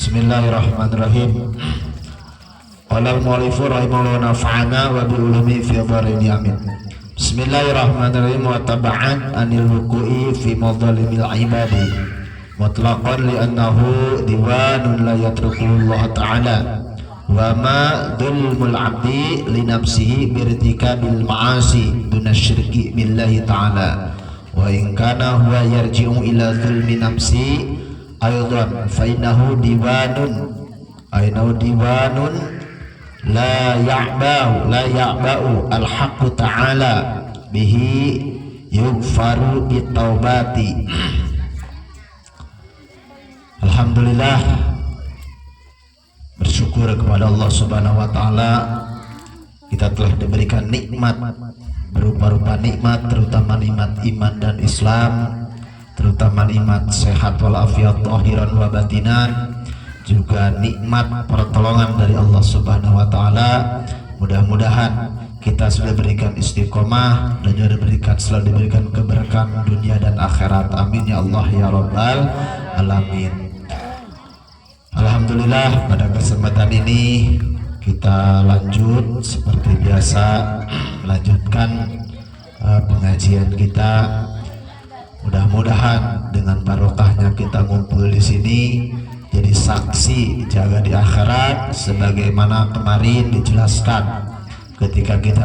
Bismillahirrahmanirrahim. Qala al-mu'allifu rahimahullah nafa'ana wa bi'ulumi fi dharini amin. Bismillahirrahmanirrahim. Wa taba'an anil wuku'i fi madhalimil ibadi mutlaqan li'annahu diwanun la yatrukuhu Allah ta'ala wa ma dhulmul abdi li nafsihi birtikabil ma'asi duna syirki billahi ta'ala wa in kana huwa yarji'u ila dhulmi nafsi aydan fa innahu diwanun la ya'ba'u al-haqqu ta'ala bihi yughfaru bitaubati. Alhamdulillah, bersyukur kepada Allah Subhanahu wa taala, kita telah diberikan nikmat berupa-rupa nikmat, terutama nikmat iman dan Islam, terutama nikmat sehat walafiat zahiran wa batinan, juga nikmat pertolongan dari Allah Subhanahu wa taala. Mudah-mudahan kita sudah diberikan istiqomah dan juga selalu diberikan keberkahan dunia dan akhirat. Amin ya Allah ya rabbal alamin. Alhamdulillah, pada kesempatan ini kita lanjut seperti biasa melanjutkan pengajian kita. Mudah-mudahan dengan barokahnya kita ngumpul di sini jadi saksi jaga di akhirat, sebagaimana kemarin dijelaskan ketika kita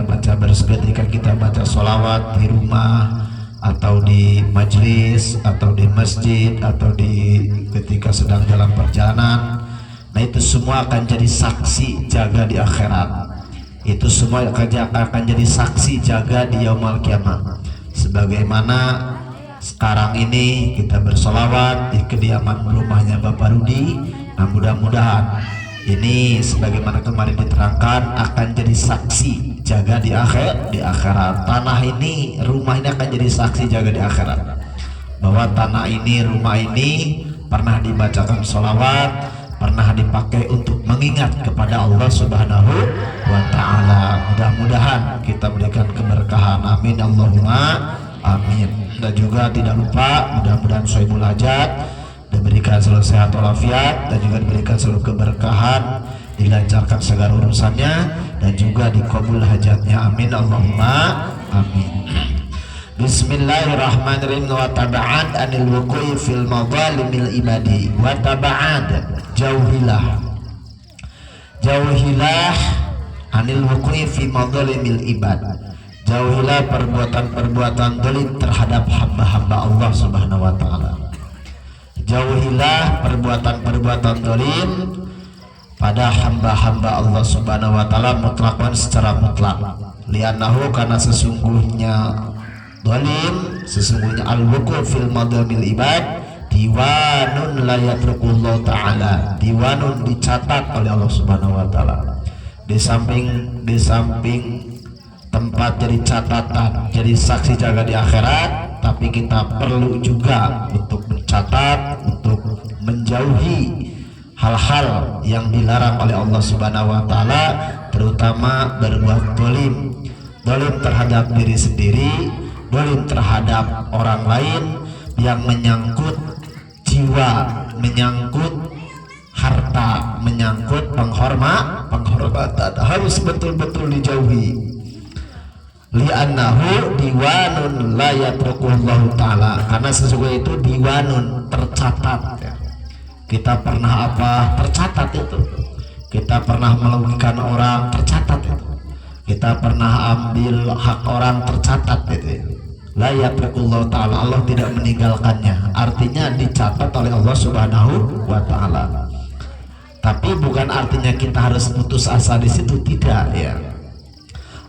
baca sholawat di rumah atau di majlis atau di masjid atau ketika sedang dalam perjalanan. Nah, itu semua akan jadi saksi jaga di akhirat. Itu semua akan jadi saksi jaga di yaumul kiamah. Sebagaimana sekarang ini kita bersolawat di kediaman rumahnya Bapak Rudi. Nah, mudah-mudahan ini sebagaimana kemarin diterangkan akan jadi saksi jaga di akhirat. Tanah ini, rumah ini akan jadi saksi jaga di akhirat, bahwa tanah ini, rumah ini pernah dibacakan sholawat, pernah dipakai untuk mengingat kepada Allah Subhanahu wa ta'ala. Mudah-mudahan kita berikan keberkahan, amin Allahumma amin. Dan juga tidak lupa mudah-mudahan sohibul hajat diberikan selalu sehat walafiat dan juga diberikan selalu keberkahan, dilancarkan segala urusannya dan juga dikabul hajatnya, amin Allahumma amin. Bismillahirrahmanirrahim. Wa taba'ad anil wuku'i fil madhalimil ibadi. Wa taba'ad, jauhilah anil wuku'i fi madhalimil ibad, jauhilah perbuatan-perbuatan zalim terhadap hamba-hamba Allah Subhanahu wa taala. Jauhilah perbuatan-perbuatan zalim pada hamba-hamba Allah Subhanahu wa taala mutlaqan, secara mutlak. Li'annahu, karena sesungguhnya zalim, sesungguhnya al-wuqu' fil madhamil ibad diwanun la yatrukullah ta'ala. Diwanun, dicatat oleh Allah Subhanahu wa taala. Di samping tempat jadi catatan, jadi saksi jaga di akhirat, tapi kita perlu juga untuk mencatat, untuk menjauhi hal-hal yang dilarang oleh Allah Subhanahu wa taala, terutama berbuat zalim terhadap diri sendiri, zalim terhadap orang lain, yang menyangkut jiwa, menyangkut harta, menyangkut penghormatan, harus betul-betul dijauhi. Li'annahu diwanun la yatrukullahu ta'ala, karena sesungguhnya itu diwanun, tercatat ya. Kita pernah apa? Tercatat itu. Kita pernah merugikan orang, tercatat itu. Kita pernah ambil hak orang, tercatat itu. La yatrukullahu ta'ala, Allah tidak meninggalkannya. Artinya dicatat oleh Allah Subhanahu wa ta'ala. Tapi bukan artinya kita harus putus asa di situ, tidak ya.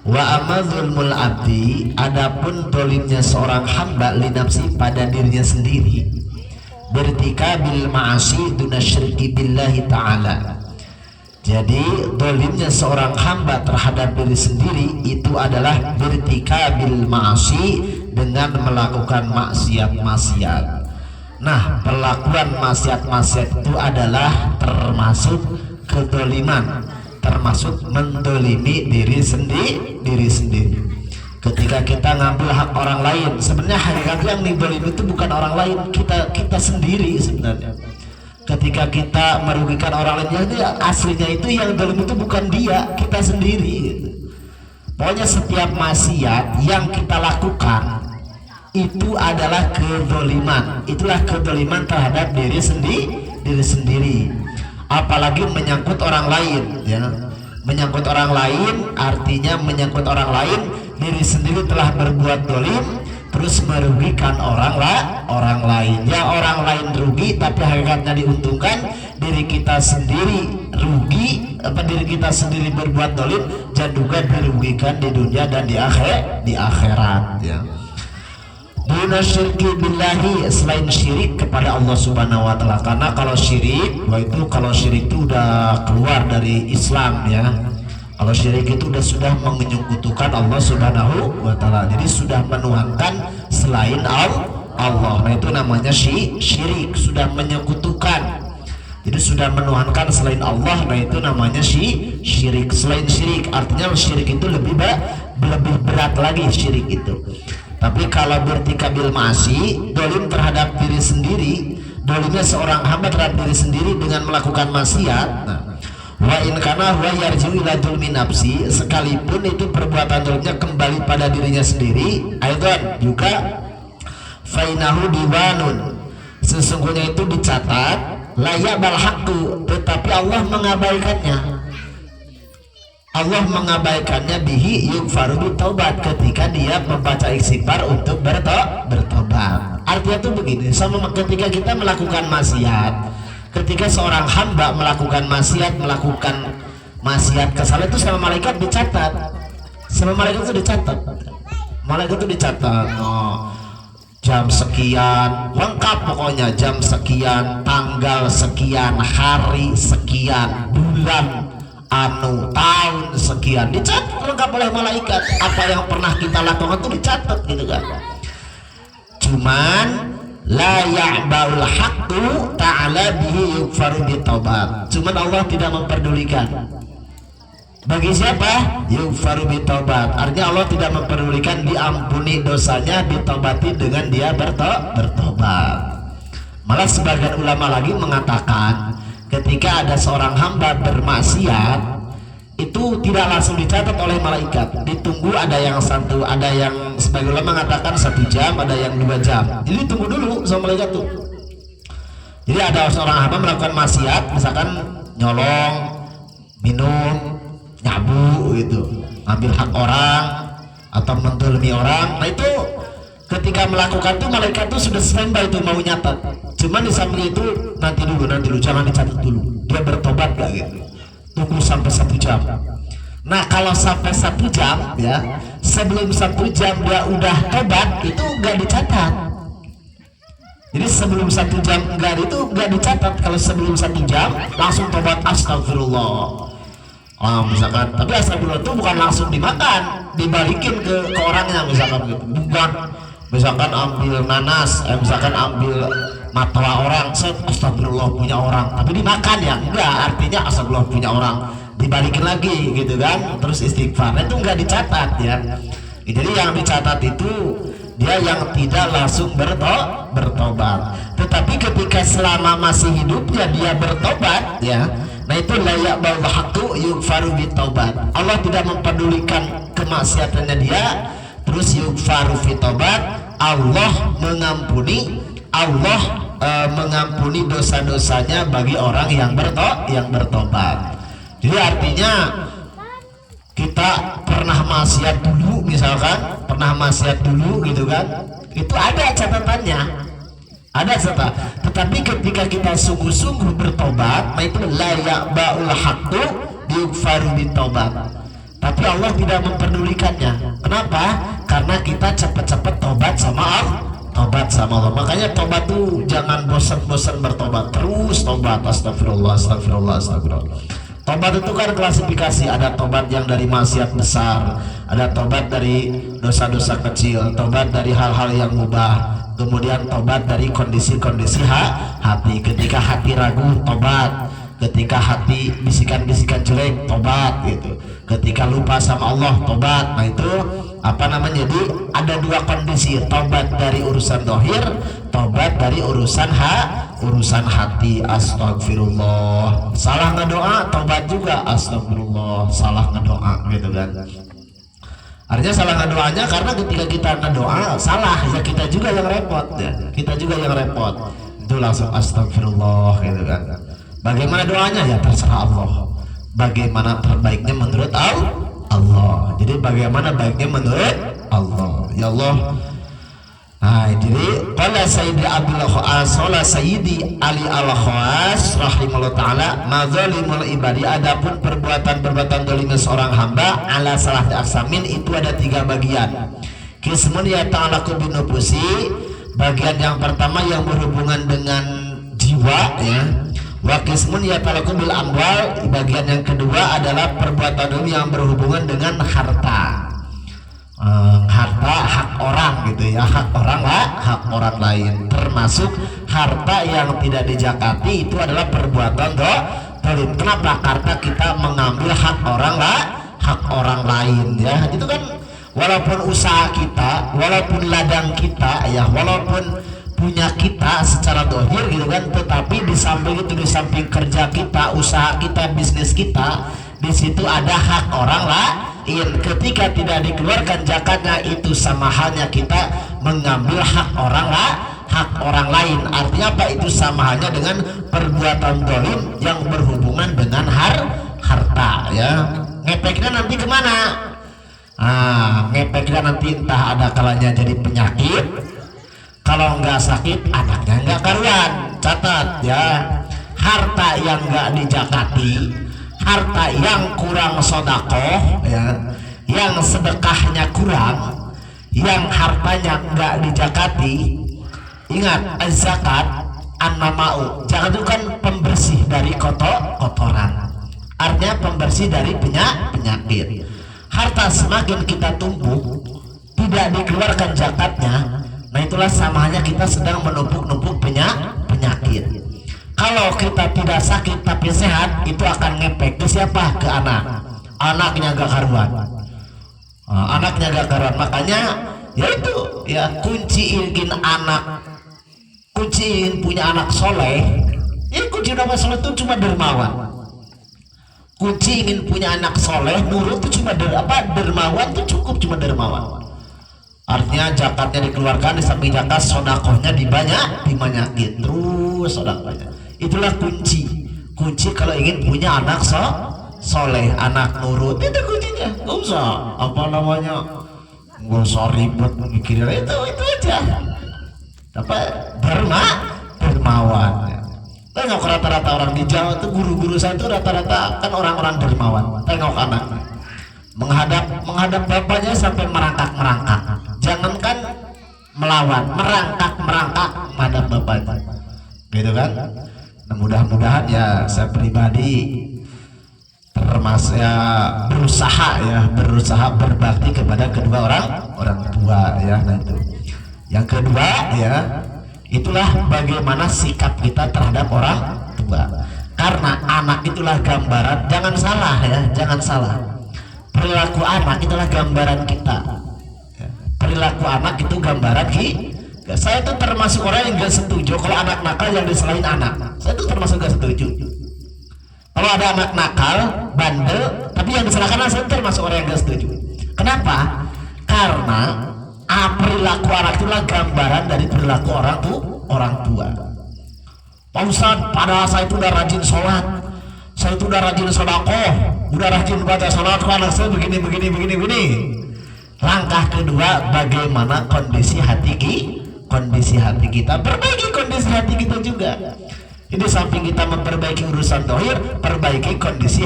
Wa amadzulmul abdi, adapun dolimnya seorang hamba li nafsi, pada dirinya sendiri, bertikabil ma'asi duna syirki billahi ta'ala. Jadi dolimnya seorang hamba terhadap diri sendiri itu adalah bertikabil ma'asi, dengan melakukan maksiat-maksiat. Nah, perlakuan maksiat-maksiat itu adalah termasuk kedoliman, termasuk mendolimi diri sendiri. Ketika kita ngambil hak orang lain, sebenarnya hakikat yang didolimi itu bukan orang lain, kita sendiri sebenarnya. Ketika kita merugikan orang lain, itu aslinya itu yang zalim itu bukan dia, kita sendiri gitu. Pokoknya setiap maksiat yang kita lakukan itu adalah kezaliman, itulah kezaliman terhadap diri sendiri. Apalagi menyangkut orang lain, ya. Menyangkut orang lain artinya menyangkut orang lain, diri sendiri telah berbuat zalim terus merugikan orang lain. Ya, orang lain rugi tapi hakikatnya diuntungkan, diri kita sendiri rugi, diri kita sendiri berbuat zalim dan juga dirugikan di dunia dan di akhirat, ya. Duna syirki billahi, selain syirik kepada Allah Subhanahu wa taala. Karena kalau syirik, kalau syirik itu udah keluar dari Islam, ya. Kalau syirik itu sudah menyekutukan Allah Subhanahu wa taala. Jadi sudah menuhankan selain Allah. Nah, itu namanya syirik, sudah menyekutukan. Jadi sudah menuhankan selain Allah. Nah, itu namanya syirik. Selain syirik, artinya syirik itu lebih berat lagi syirik itu. Tapi kalau bertikabil ma'asi, dolim terhadap diri sendiri, dolimnya seorang hamba terhadap diri sendiri dengan melakukan maksiat. Nah, wa in kana huwa yarji'u ila dzulmi nafsi, sekalipun itu perbuatan dolimnya kembali pada dirinya sendiri, aidan juga fainahu diwanun, sesungguhnya itu dicatat layak bal haqqu, tetapi Allah mengabaikannya. Allah mengabaikannya bihi yughfaru bitaubat, ketika dia membaca istighfar untuk bertobat. Artinya tuh begini, sama ketika kita melakukan maksiat, ketika seorang hamba melakukan maksiat kesalahan itu sama malaikat dicatat. Malaikat itu dicatat. Jam sekian, lengkap pokoknya, jam sekian, tanggal sekian, hari sekian, bulan tahun sekian, dicatat lengkap oleh malaikat. Apa yang pernah kita lakukan itu dicatat gitu kan. Cuman la ya'baul haqqu ta'ala bihi yughfaru bitaubat, cuman Allah tidak memperdulikan. Bagi siapa? Yughfaru bitaubat, artinya Allah tidak memperdulikan, diampuni dosanya, ditaubati dengan dia bertobat. Malah sebagian ulama lagi mengatakan, ketika ada seorang hamba bermaksiat itu tidak langsung dicatat oleh malaikat, ditunggu, ada yang sebagai ulama mengatakan 1 jam, ada yang 2 jam, jadi tunggu dulu sama malaikat tuh. Jadi ada seorang hamba melakukan maksiat, misalkan nyolong, minum, nyabu gitu, ngambil hak orang atau menzalimi orang. Nah, itu ketika melakukan tuh malaikat tuh sudah standby tuh mau nyatat. Cuman di samping itu nanti dulu jangan dicatat dulu, dia bertobat gak gitu, tunggu sampai 1 jam. Nah, kalau sampai 1 jam, ya, sebelum 1 jam dia udah tobat, itu gak dicatat. Jadi sebelum 1 jam itu gak dicatat. Kalau sebelum 1 jam langsung tobat, astagfirullah. Misalkan, tapi astagfirullah itu bukan langsung dimakan, dibalikin ke orangnya, misalkan gitu. Bukan, misalkan ambil nanas, misalkan ambil matwa orang, astagfirullah punya orang, tapi dimakan, ya enggak, artinya astagfirullah punya orang, dibalikin lagi gitu kan, terus istighfar. Itu enggak dicatat, ya. Jadi yang dicatat itu dia yang tidak langsung bertobat. Tetapi ketika selama masih hidupnya dia bertobat, ya, nah itu layak bahwa haqqu yughfaru bitaubat. Allah tidak mempedulikan kemaksiatannya dia, terus yughfaru bitaubat, Allah mengampuni dosa-dosanya bagi orang yang bertobat. Jadi artinya kita pernah maksiat dulu, misalkan gitu kan, itu ada catatannya, tetapi ketika kita sungguh-sungguh bertobat, itu layak ba'ul haqqu yughfaru bitaubat, tapi Allah tidak memperdulikannya. Kenapa? Karena kita cepat-cepat tobat sama Allah. Makanya tobat tuh jangan bosan-bosan bertobat, terus tobat, astagfirullah. Tobat itu kan klasifikasi, ada tobat yang dari maksiat besar, ada tobat dari dosa-dosa kecil, tobat dari hal-hal yang mubah, kemudian tobat dari kondisi-kondisi hati. Ketika hati ragu, tobat. ketika hati bisikan-bisikan jelek tobat gitu, ketika lupa sama Allah tobat. Nah itu apa namanya, jadi ada dua kondisi, tobat dari urusan dohir, tobat dari urusan hati. Astagfirullah, salah ngedoa tobat juga, astagfirullah, salah ngedoa gitu kan. Artinya salah ngedoanya karena ketika kita ngedoa salah ya kita juga yang repot ya, kita juga yang repot. Itu langsung astagfirullah gitu kan. Bagaimana doanya ya terserah Allah. Bagaimana terbaiknya menurut Allah. Jadi bagaimana baiknya menurut Allah. Ya Allah. Nah, jadi qala Sayyidi Abdul Khawas, qala Sayyidi Ali Al-Khawas rahimahullah taala, mazalimul ibadi, adapun perbuatan-perbuatan zalim seorang hamba ala salah aksamin itu ada 3 bagian. Kismun ya ta'alaku binufusi, bagian yang pertama yang berhubungan dengan jiwa ya. Wa kismun ya ta'alaku bil amwal, bagian yang kedua adalah perbuatan zalim yang berhubungan dengan harta. Harta hak orang gitu ya, hak orang lain, termasuk harta yang tidak dijakati itu adalah perbuatan zalim. Kenapa? Karena kita mengambil hak orang lain ya. Itu kan walaupun usaha kita, walaupun ladang kita ya, walaupun punya kita secara dohir gitu kan, tetapi di samping itu, di samping kerja kita, usaha kita, bisnis kita, di situ ada hak orang lain. Ketika tidak dikeluarkan zakatnya, itu sama halnya kita mengambil hak orang lain. Artinya apa? Itu sama halnya dengan perbuatan zalim yang berhubungan dengan harta ya. Ngepeknya nanti kemana? Ngepeknya nanti entah ada kalanya jadi penyakit, kalau nggak sakit anaknya nggak karuan. Catat ya, harta yang nggak dijakati, harta yang kurang sodakoh ya, yang sedekahnya kurang, yang hartanya nggak dijakati. Ingat, zakat an-namau, zakat itu kan pembersih dari kotoran, artinya pembersih dari penyakit. Harta semakin kita tumbuh tidak dikeluarkan zakatnya, nah itulah samanya kita sedang menumpuk penyakit. Kalau kita tidak sakit tapi sehat, itu akan ngepek ke siapa? Ke anaknya gak karuan. Anaknya gak karuan. Makanya ya itu ya, kunci ingin punya anak soleh ya, kunci nama soleh itu cuma dermawan. Kunci ingin punya anak soleh nurut itu cuma dermawan, itu cukup cuma dermawan. Artinya zakatnya dikeluarkan, di samping zakat sodakohnya dibanyakin terus sodakohnya. Itulah kunci kalau ingin punya anak soleh, anak nurut, itu kuncinya. Gak usah apa namanya, gak usah ribet mikirin itu aja. Apa dermawan. Tengok rata-rata orang di Jawa itu, guru-guru saya itu rata-rata kan orang-orang dermawan. Tengok anaknya menghadap bapaknya sampai merangkak. Jangankan melawan, merangkak menghadap bapaknya. Gitu kan? Nah, mudah-mudahan ya saya pribadi termasuk ya berusaha berbakti kepada kedua orang tua ya. Nah itu. Yang kedua ya, itulah bagaimana sikap kita terhadap orang tua. Karena anak itulah gambaran, jangan salah. Perilaku anak itulah gambaran kita. Perilaku anak itu gambaran kita. Saya itu termasuk orang yang gak setuju kalau anak nakal yang diselain anak. Saya itu termasuk gak setuju. Kalau ada anak nakal, bandel, tapi yang disalahkan anak, saya termasuk orang yang gak setuju. Kenapa? Karena perilaku anak itulah gambaran dari perilaku orang tua. Pak Ustadz, padahal saya itu udah rajin sholat, saya itu udah rajin sedekah, udah rajin baca sholat, anak saya begini. Langkah kedua, bagaimana kondisi hati kita, perbaiki kondisi hati kita juga. Jadi samping kita memperbaiki urusan dohir, perbaiki kondisi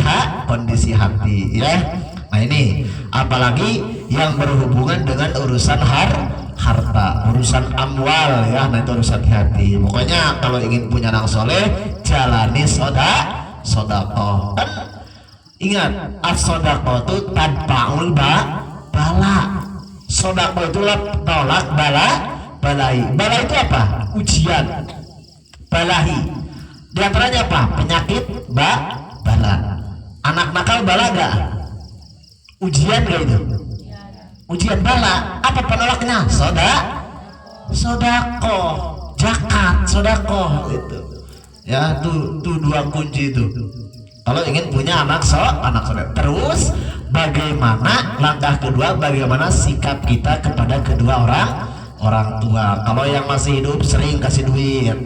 hati ya. Nah ini apalagi yang berhubungan dengan urusan harta, urusan amwal ya. Nah itu urusan hati. Pokoknya kalau ingin punya anak soleh, jalani sodakoh. Kan ingat, as-sodakoh itu tadba'ul bala. Sodakoh itulah tolak balai. Bala itu apa? Ujian. Balahi. Di antaranya apa? Penyakit bala. Anak nakal bala gak? Ujian gak itu? Ujian bala. Apa penolaknya? Sodako, zakat, sodako itu. Ya, tuh dua kunci itu. Kalau ingin punya anak saudara. Terus bagaimana langkah kedua? Bagaimana sikap kita kepada kedua orang tua? Kalau yang masih hidup sering kasih duit.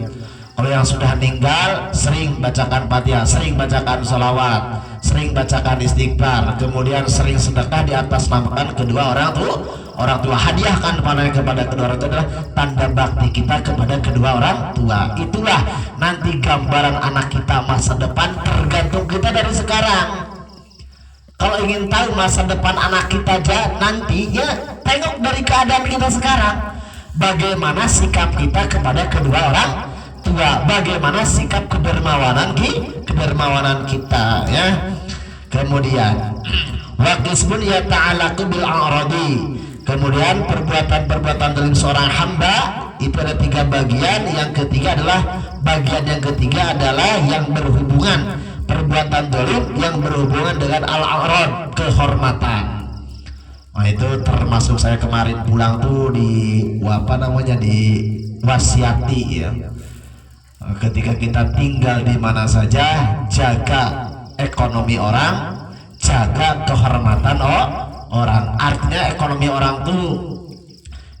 Kalau yang sudah meninggal sering bacakan Fatihah, sering bacakan sholawat, sering bacakan istighfar, kemudian sering sedekah di atas namakan kedua orang tua. Hadiahkan kepada kedua orang tua adalah tanda bakti kita kepada kedua orang tua. Itulah nanti gambaran anak kita masa depan tergantung kita dari sekarang. Kalau ingin tahu masa depan anak kita nanti, ya tengok dari keadaan kita sekarang. Bagaimana sikap kita kepada kedua orang tua, bagaimana sikap kedermawanan kita, ya. Kemudian waqisbun ya ta'alaqu bil a'radi. Kemudian perbuatan-perbuatan dari seorang hamba itu ada 3 bagian. Yang ketiga adalah yang berhubungan perbuatan dolim yang berhubungan dengan al-a'rad, kehormatan. Nah, itu termasuk saya kemarin pulang tuh di wasiati, ya. Ketika kita tinggal di mana saja, jaga ekonomi orang, jaga kehormatan orang. Artinya ekonomi orang tuh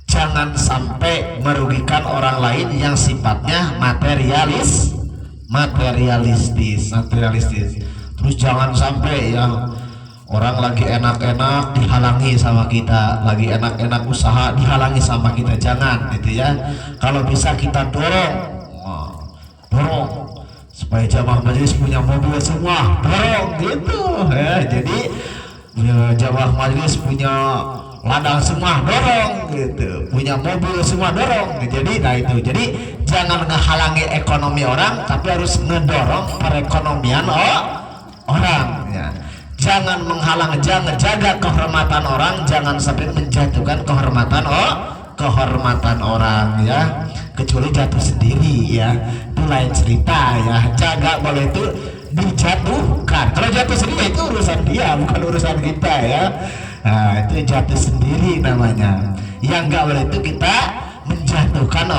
jangan sampai merugikan orang lain yang sifatnya materialistis. Terus jangan sampai yang orang lagi enak-enak dihalangi sama kita, lagi enak-enak usaha dihalangi sama kita, jangan gitu ya. Kalau bisa kita dorong supaya jamaah majelis punya mobil semua, dorong gitu ya. Jadi jamaah majelis punya ladang semua, dorong gitu, punya mobil semua, dorong. Jadi jangan menghalangi ekonomi orang, tapi harus ngedorong perekonomian orang, ya. Jangan menghalang, jangan jaga kehormatan orang, jangan sampai menjatuhkan kehormatan orang, ya. Kecuali jatuh sendiri, ya, itu lain cerita, ya. Jaga boleh itu dijatuhkan. Kalau jatuh sendiri itu urusan dia, bukan urusan kita, ya. Nah, itu jatuh sendiri namanya. Yang nggak boleh itu kita menjatuhkan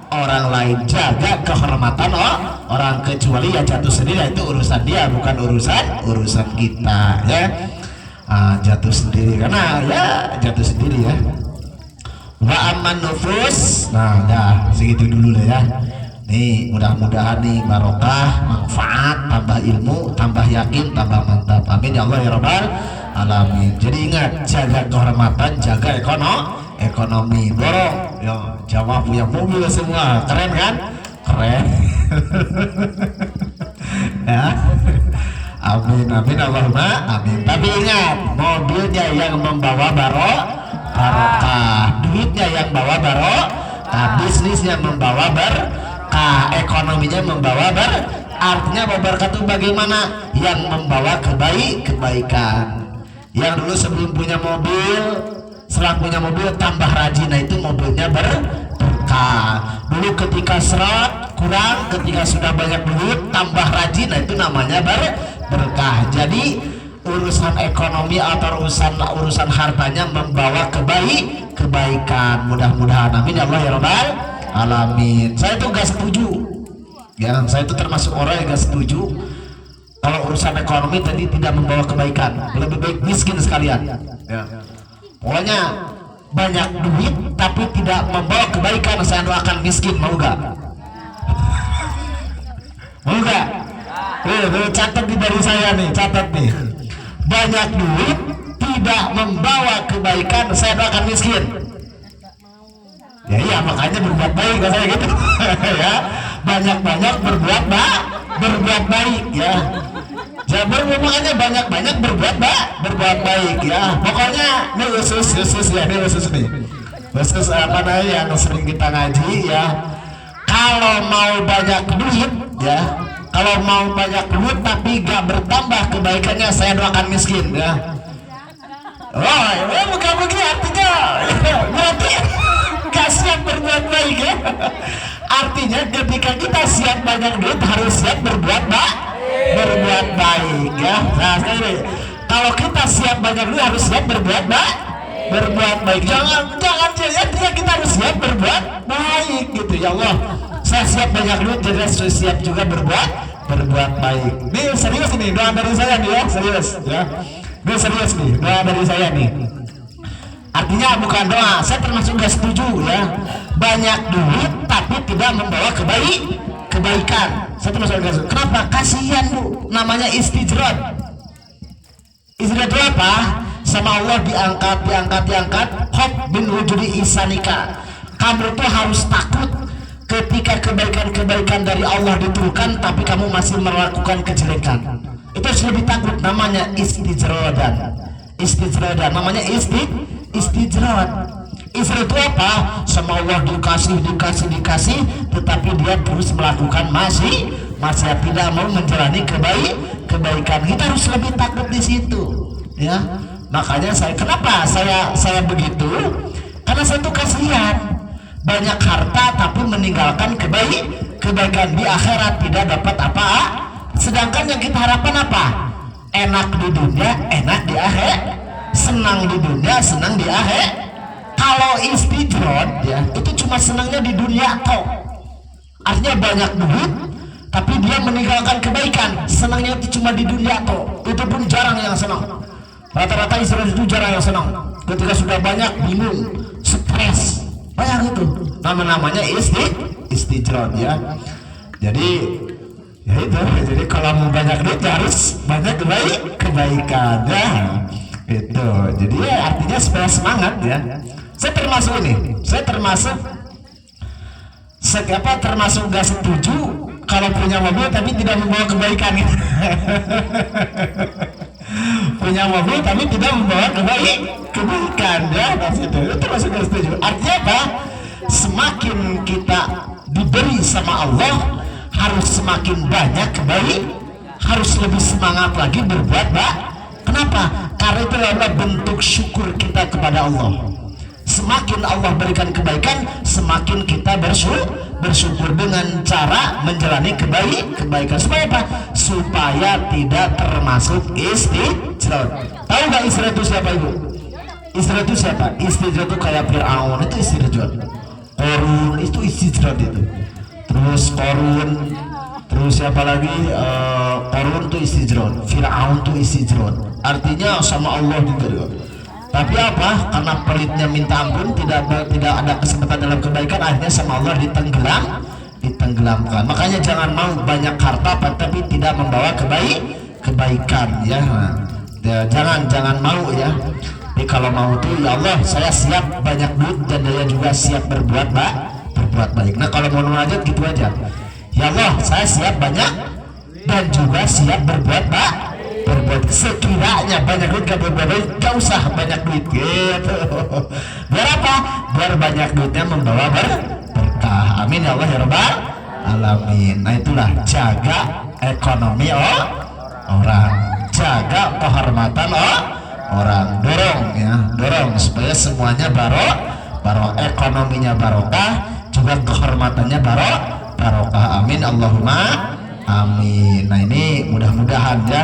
orang lain. Jaga kehormatan orang, kecuali ya jatuh sendiri itu urusan dia, bukan urusan kita, ya. Jatuh sendiri karena ya jatuh sendiri, ya. Wa amman nufus. Nah, ya segitu dulu lah, ya. Nih, mudah-mudahan nih barokah, manfaat, tambah ilmu, tambah yakin, tambah mantap. Amin ya Allah ya Rabbal alamin. Jadi ingat, jaga kehormatan, jaga ekonomi. Dorong, ya, Jawa punya mobil semua, keren kan? Keren. Ya. Amin Allahumma amin. Tapi ingat, mobilnya yang membawa barokah, duitnya yang bawa barokah, bisnisnya membawa berkah, ekonominya membawa artinya berkah itu bagaimana? Yang membawa kebaikan. Yang dulu sebelum punya mobil, setelah punya mobil tambah rajin, nah itu mobilnya berkah. Dulu ketika seret kurang, ketika sudah banyak duit tambah rajin, nah itu namanya berkah. Jadi urusan ekonomi atau urusan hartanya membawa kebaikan. Mudah-mudahan amin ya Allah ya Rabbal alamin. Saya tuh gak setuju, ya, saya itu termasuk orang yang gak setuju kalau urusan ekonomi tadi tidak membawa kebaikan. Lebih baik miskin sekalian, ya. Pokoknya banyak duit tapi tidak membawa kebaikan, saya doakan miskin. Mau gak? Mau gak? Catat dari saya nih, catat nih. Banyak duit tidak membawa kebaikan, saya doakan miskin. Ya iya, makanya berbuat baik saya gitu. Ya, banyak-banyak berbuat baik, ya. Makanya banyak-banyak berbuat baik, ya. Pokoknya ini khusus ya, ini khusus nih. Khusus apa namanya yang sering kita ngaji, ya. Kalau mau banyak duit, ya. Kalau mau banyak duit tapi gak bertambah kebaikannya, saya doakan miskin, ya. Bukan artinya berarti gak siap berbuat baik, ya. Artinya ketika kita siap banyak duit harus siap berbuat baik ya. Nah, kalau kita siap banyak duit harus siap berbuat baik. Jangan ya, kita harus siap berbuat baik gitu ya Allah. Saya siap banyak duit, jadi saya siap juga berbuat baik. Nih serius nih doa dari saya nih ya, serius ya. Ini serius nih doa dari saya nih. Artinya bukan doa, saya termasuk gak setuju ya. Banyak duit tapi tidak membawa kebaikan. Saya termasuk gak setuju. Kenapa? Kasihan Bu, namanya istijrad. Istijrad itu apa? Sama Allah diangkat. Khop bin wujudi isanika. Kamu tuh harus takut ketika kebaikan dari Allah diturunkan tapi kamu masih melakukan kejelekan. Itu harus lebih takut, namanya istijradan. Namanya istijrad. Istijrad itu apa? Sama Allah dikasih tetapi dia terus melakukan masih tidak mau menjalani kebaikan. Kita harus lebih takut di situ ya. Makanya kenapa saya begitu? Karena saya tuh kasihan banyak harta tapi meninggalkan kebaikan di akhirat, tidak dapat apa. Sedangkan yang kita harapkan apa? Enak di dunia, enak di akhirat. Senang di dunia, senang di akhirat. Kalau istijrad ya, itu cuma senangnya di dunia toh. Artinya banyak duit tapi dia meninggalkan kebaikan. Senangnya itu cuma di dunia toh. Itu pun jarang yang senang. Rata-rata istijrad itu jarang yang senang. Ketika sudah banyak bingung, stres. Banyak itu. Namanya istijrad ya. Jadi ya itu. Jadi kalau mau banyak duit harus banyak kebaikan ya. Itu. Jadi ya artinya supaya semangat ya. Saya termasuk gak setuju kalau punya mobil tapi tidak membawa kebaikan gitu. Punya mobil tapi tidak membawa kebaikan ya. Itu termasuk gak setuju. Artinya apa? Semakin kita diberi sama Allah harus semakin banyak harus lebih semangat lagi berbuat baik. Kenapa? Karena itu adalah bentuk syukur kita kepada Allah. Semakin Allah berikan kebaikan, semakin kita bersyukur dengan cara menjalani kebaikan. Supaya apa? Supaya tidak termasuk istijrad. Tahu nggak istijrad itu siapa Ibu? Istijrad itu siapa? Istijrad itu kayak Fir'aun, itu istijrad. Korun itu istijrad itu. Terus Korun, terus siapa lagi? Korun itu istijrad. Fir'aun itu istijrad. Artinya sama Allah juga. Tapi apa? Karena pelitnya minta ampun, tidak ada kesempatan dalam kebaikan, akhirnya sama Allah ditenggelamkan. Makanya jangan mau banyak harta tapi tidak membawa kebaikan ya. Jangan mau ya. Tapi kalau mau tuh ya Allah, saya siap banyak duit dan saya juga siap berbuat baik. Nah kalau mau munajat gitu aja. Ya Allah, saya siap banyak dan juga siap berbuat sekiranya banyak duit gak berbuat baik, gak usah banyak duit gitu. Biar apa? Biar banyak duitnya membawa berkah. Amin ya Allah ya Rabbal alamin. Nah itulah jaga ekonomi orang, jaga kehormatan orang. Dorong supaya semuanya barokah, ekonominya barokah, juga kehormatannya barokah. Amin Allahumma amin. Nah ini mudah-mudahan ya,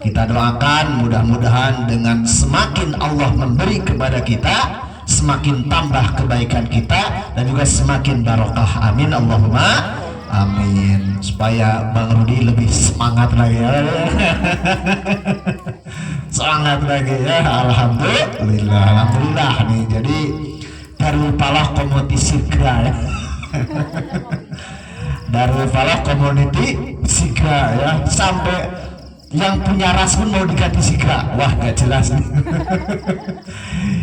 kita doakan mudah-mudahan dengan semakin Allah memberi kepada kita, semakin tambah kebaikan kita dan juga semakin barokah. Amin Allahumma amin. Supaya Bang Rudi lebih semangat lagi ya. Semangat lagi ya. Alhamdulillah nih. Jadi Darul Falah Community Sigra ya. Darul Falah Community Sigra ya. Sampai yang punya ras pun mau diganti Sigra. Wah gak jelas nih.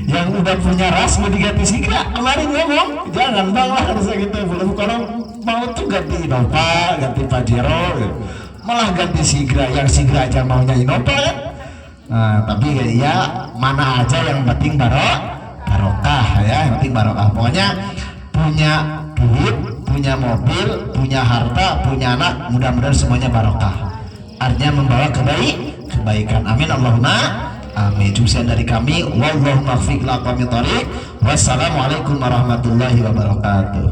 Yang udah punya ras mau diganti Sigra. Kemarin ngomong jangan Bang lah, harus gitu. Belum kalau mau tuh ganti Innova, ganti Pajero gitu. Malah ganti Sigra. Yang Sigra aja maunya Innova kan. Nah, tapi ya mana aja yang penting barokah ya, yang penting barokah. Pokoknya punya duit, punya mobil, punya harta, punya anak, mudah-mudahan semuanya barokah. Artinya membawa kebaikan. Amin Allahumma amin. Sekian dari kami. Wallahu muwaffiq ila aqwamit thoriq. Wassalamualaikum warahmatullahi wabarakatuh.